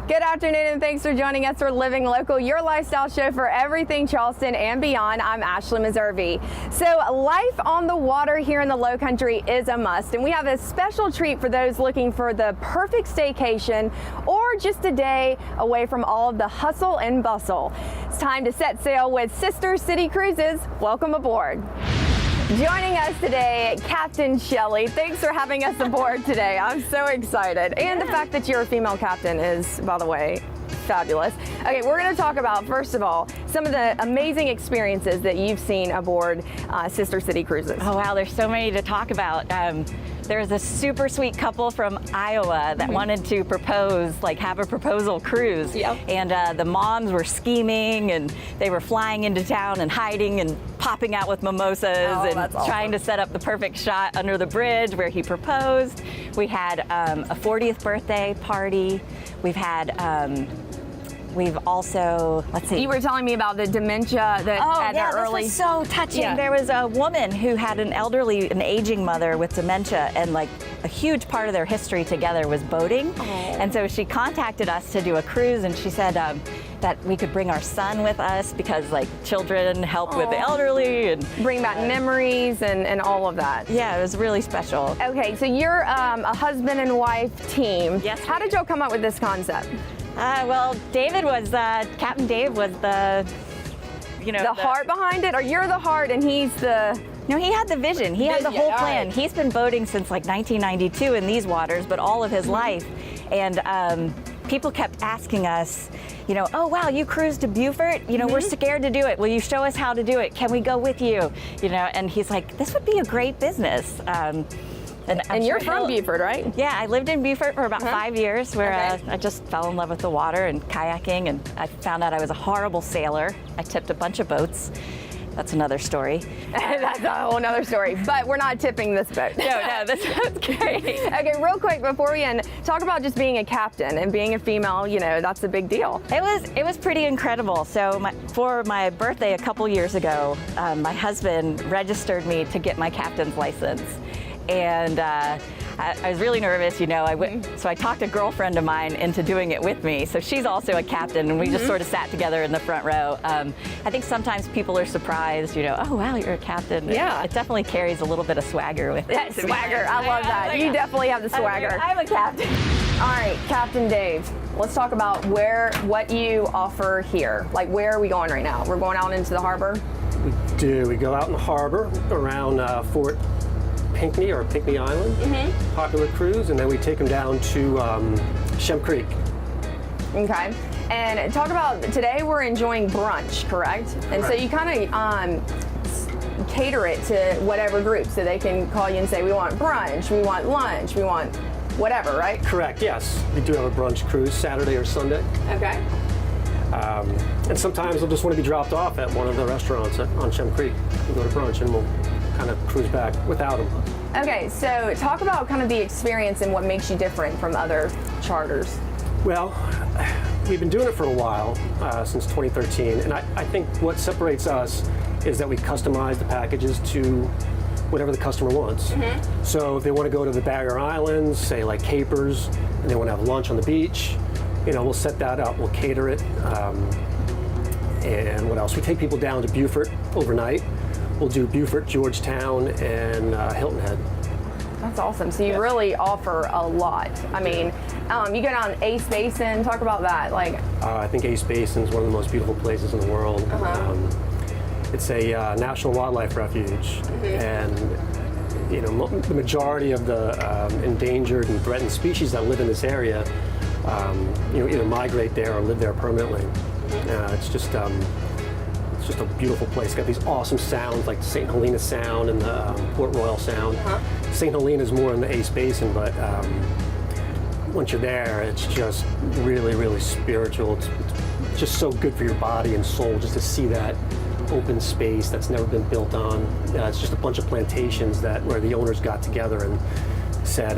Good afternoon and thanks for joining us for Living Local, your lifestyle show for everything Charleston and beyond. I'm Ashley Meservey. So life on the water here in the Low Country is a must, and we have a special treat for those looking for the perfect staycation or just a day away from all of the hustle and bustle. It's time to set sail with Sister City Cruises. Welcome aboard. Joining us today, Captain Shelley. Thanks for having us aboard today. I'm so excited. And the fact that you're a female captain is, by the way, fabulous. Okay, we're going to talk about, first of all, some of the amazing experiences that you've seen aboard Sister City Cruises. Oh, wow, there's so many to talk about. There's a super sweet couple from Iowa that wanted to propose, have a proposal cruise. Yep. And the moms were scheming, and they were flying into town and hiding and popping out with mimosas and trying to set up the perfect shot under the bridge where he proposed. We had a 40th birthday party. We've also, let's see. You were telling me about the dementia that this was so touching. Yeah. There was a woman who had an aging mother with dementia, and a huge part of their history together was boating. Oh. And so she contacted us to do a cruise, and she said that we could bring our son with us because children help with the elderly and bring back memories and all of that. Yeah, it was really special. Okay, so you're a husband and wife team. Yes. How did y'all come up with this concept? Well, Captain Dave was the heart behind it, or you're the heart and he's the... No, he had the vision. He had the whole plan. He's been boating since 1992 in these waters, but all of his life. And people kept asking us, oh, wow, you cruised to Beaufort? We're scared to do it. Will you show us how to do it? Can we go with you? And he's like, this would be a great business. And you're from Beaufort, right? Yeah, I lived in Beaufort for about 5 years where I just fell in love with the water and kayaking, and I found out I was a horrible sailor. I tipped a bunch of boats. That's another story. That's a whole nother story, but we're not tipping this boat. No, this boat's great. Okay, real quick before we end, talk about just being a captain and being a female, that's a big deal. It was pretty incredible. So for my birthday a couple years ago, my husband registered me to get my captain's license. And I was really nervous, so I talked a girlfriend of mine into doing it with me. So she's also a captain, and we just sort of sat together in the front row. I think sometimes people are surprised, oh, wow, you're a captain. Yeah. It definitely carries a little bit of swagger with it. Yeah, swagger, I love that. You definitely have the swagger. I'm a captain. All right, Captain Dave, let's talk about what you offer here. Where are we going right now? We're going out into the harbor? We do. We go out in the harbor around Fort Pinckney or Pinckney Island, popular cruise, and then we take them down to Shem Creek. Okay, and talk about, today we're enjoying brunch, correct? And so you kind of cater it to whatever group, so they can call you and say, we want brunch, we want lunch, we want whatever, right? Correct, yes. We do have a brunch cruise Saturday or Sunday. Okay. And sometimes they'll just want to be dropped off at one of the restaurants on Shem Creek. We'll go to brunch and we'll kind of cruise back without them. Okay, so talk about kind of the experience and what makes you different from other charters. Well, we've been doing it for a while, since 2013, and I think what separates us is that we customize the packages to whatever the customer wants. So if they want to go to the Barrier Islands, say Capers, and they want to have lunch on the beach, we'll set that up, we'll cater it. And what else? We take people down to Beaufort overnight. We'll do Beaufort, Georgetown, and Hilton Head. That's awesome. So you really offer a lot. I mean, you go down Ace Basin. Talk about that. I think Ace Basin is one of the most beautiful places in the world. It's a national wildlife refuge, and the majority of the endangered and threatened species that live in this area, either migrate there or live there permanently. It's just a beautiful place. It's got these awesome sounds like the St. Helena Sound and the Port Royal Sound. St. Helena is more in the Ace Basin, but once you're there, it's just really, really spiritual. It's just so good for your body and soul just to see that open space that's never been built on. It's just a bunch of plantations where the owners got together and said,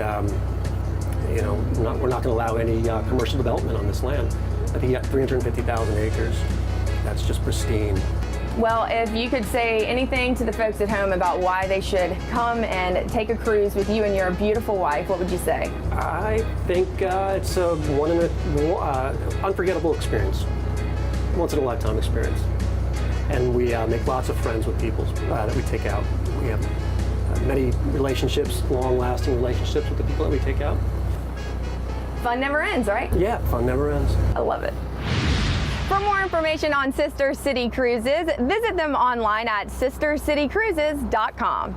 we're not going to allow any commercial development on this land. I think you got 350,000 acres. That's just pristine. Well, if you could say anything to the folks at home about why they should come and take a cruise with you and your beautiful wife, what would you say? I think it's a unforgettable experience, once in a lifetime experience. And we make lots of friends with people that we take out. We have many relationships, long-lasting relationships with the people that we take out. Fun never ends, right? Yeah, fun never ends. I love it. For more information on Sister City Cruises, visit them online at sistercitycruises.com.